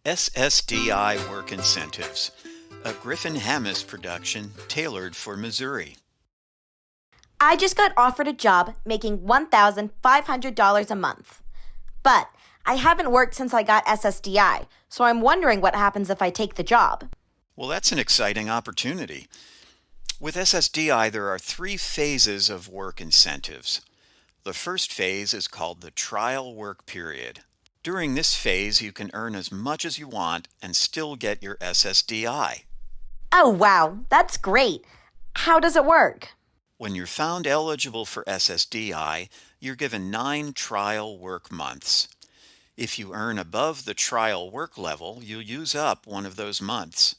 SSDI Work Incentives, a Griffin Hammis production tailored for Missouri. I just got offered a job making $1,500 a month. But I haven't worked since I got SSDI, so I'm wondering what happens if I take the job. Well, that's an exciting opportunity. With SSDI, there are 3 phases of work incentives. The first phase is called the trial work period. During this phase, you can earn as much as you want and still get your SSDI. Oh, wow, that's great. How does it work? When you're found eligible for SSDI, you're given 9 trial work months. If you earn above the trial work level, you'll use up one of those months.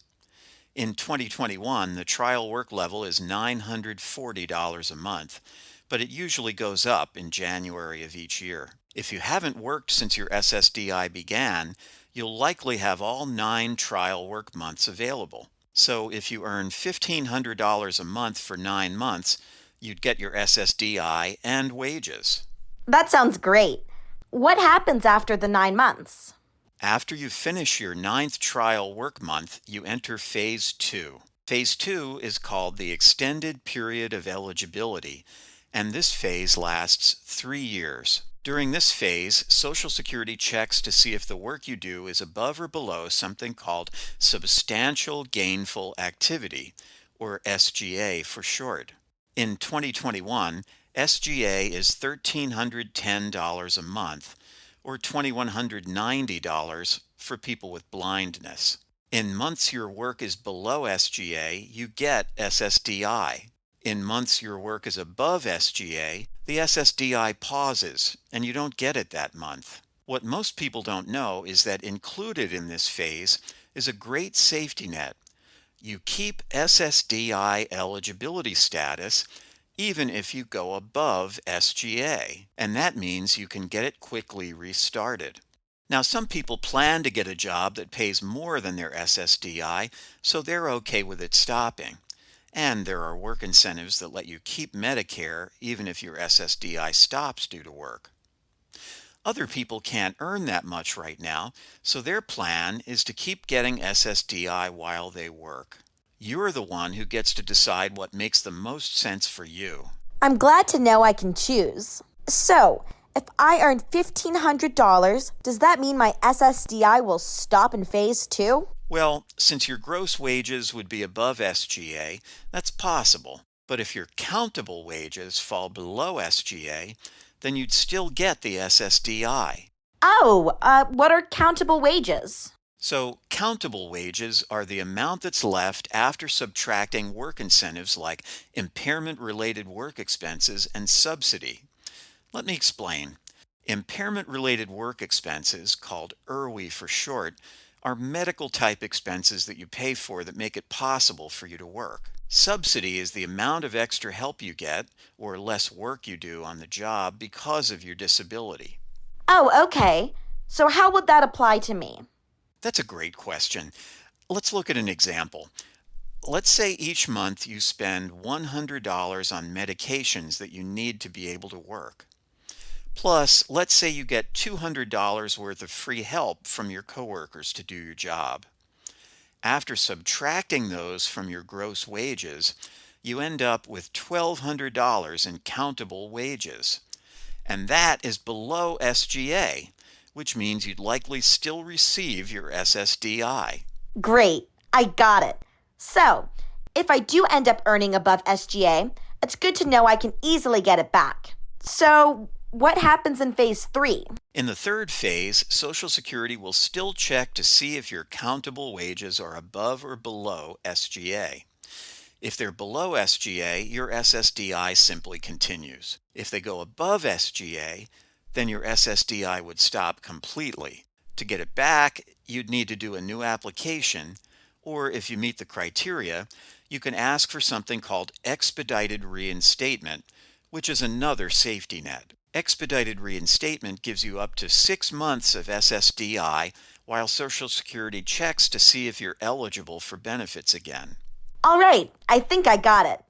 In 2021, the trial work level is $940 a month, but it usually goes up in January of each year. If you haven't worked since your SSDI began, you'll likely have all 9 trial work months available. So if you earn $1,500 a month for 9 months, you'd get your SSDI and wages. That sounds great. What happens after the 9 months? After you finish your 9th trial work month, you enter Phase 2. Phase 2 is called the Extended Period of Eligibility, and this phase lasts 3 years. During this phase, Social Security checks to see if the work you do is above or below something called Substantial Gainful Activity, or SGA for short. In 2021, SGA is $1,310 a month, or $2,190 for people with blindness. In months your work is below SGA, you get SSDI. In months your work is above SGA, the SSDI pauses, and you don't get it that month. What most people don't know is that included in this phase is a great safety net. You keep SSDI eligibility status even if you go above SGA, and that means you can get it quickly restarted. Now, some people plan to get a job that pays more than their SSDI, so they're okay with it stopping. And there are work incentives that let you keep Medicare even if your SSDI stops due to work. Other people can't earn that much right now, so their plan is to keep getting SSDI while they work. You're the one who gets to decide what makes the most sense for you. I'm glad to know I can choose. So, if I earn $1,500, does that mean my SSDI will stop in Phase 2? Well, since your gross wages would be above SGA, that's possible. But if your countable wages fall below SGA, then you'd still get the SSDI. Oh, what are countable wages? So, countable wages are the amount that's left after subtracting work incentives like impairment-related work expenses and subsidy. Let me explain. Impairment-related work expenses, called IRWE for short, are medical-type expenses that you pay for that make it possible for you to work. Subsidy is the amount of extra help you get or less work you do on the job because of your disability. Oh, okay. So how would that apply to me? That's a great question. Let's look at an example. Let's say each month you spend $100 on medications that you need to be able to work. Plus, let's say you get $200 worth of free help from your coworkers to do your job. After subtracting those from your gross wages, you end up with $1,200 in countable wages. And that is below SGA, which means you'd likely still receive your SSDI. Great, I got it. So, if I do end up earning above SGA, it's good to know I can easily get it back. So, what happens in Phase 3? In the third phase, Social Security will still check to see if your countable wages are above or below SGA. If they're below SGA, your SSDI simply continues. If they go above SGA, then your SSDI would stop completely. To get it back, you'd need to do a new application, or if you meet the criteria, you can ask for something called expedited reinstatement, which is another safety net. Expedited reinstatement gives you up to 6 months of SSDI while Social Security checks to see if you're eligible for benefits again. All right, I think I got it.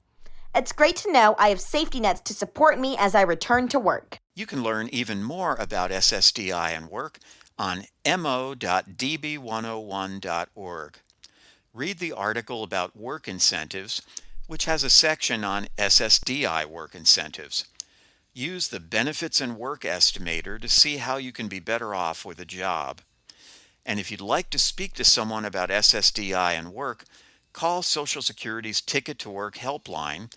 It's great to know I have safety nets to support me as I return to work. You can learn even more about SSDI and work on mo.db101.org. Read the article about work incentives, which has a section on SSDI work incentives. Use the Benefits and Work Estimator to see how you can be better off with a job. And if you'd like to speak to someone about SSDI and work, call Social Security's Ticket to Work helpline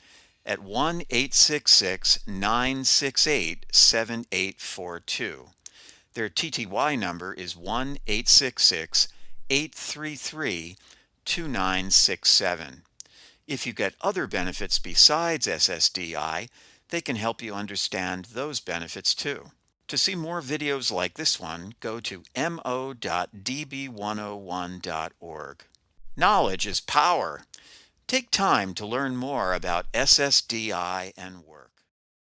at 1-866-968-7842. Their TTY number is 1-866-833-2967. If you get other benefits besides SSDI, they can help you understand those benefits too. To see more videos like this one, go to mo.db101.org. Knowledge is power. Take time to learn more about SSDI and work.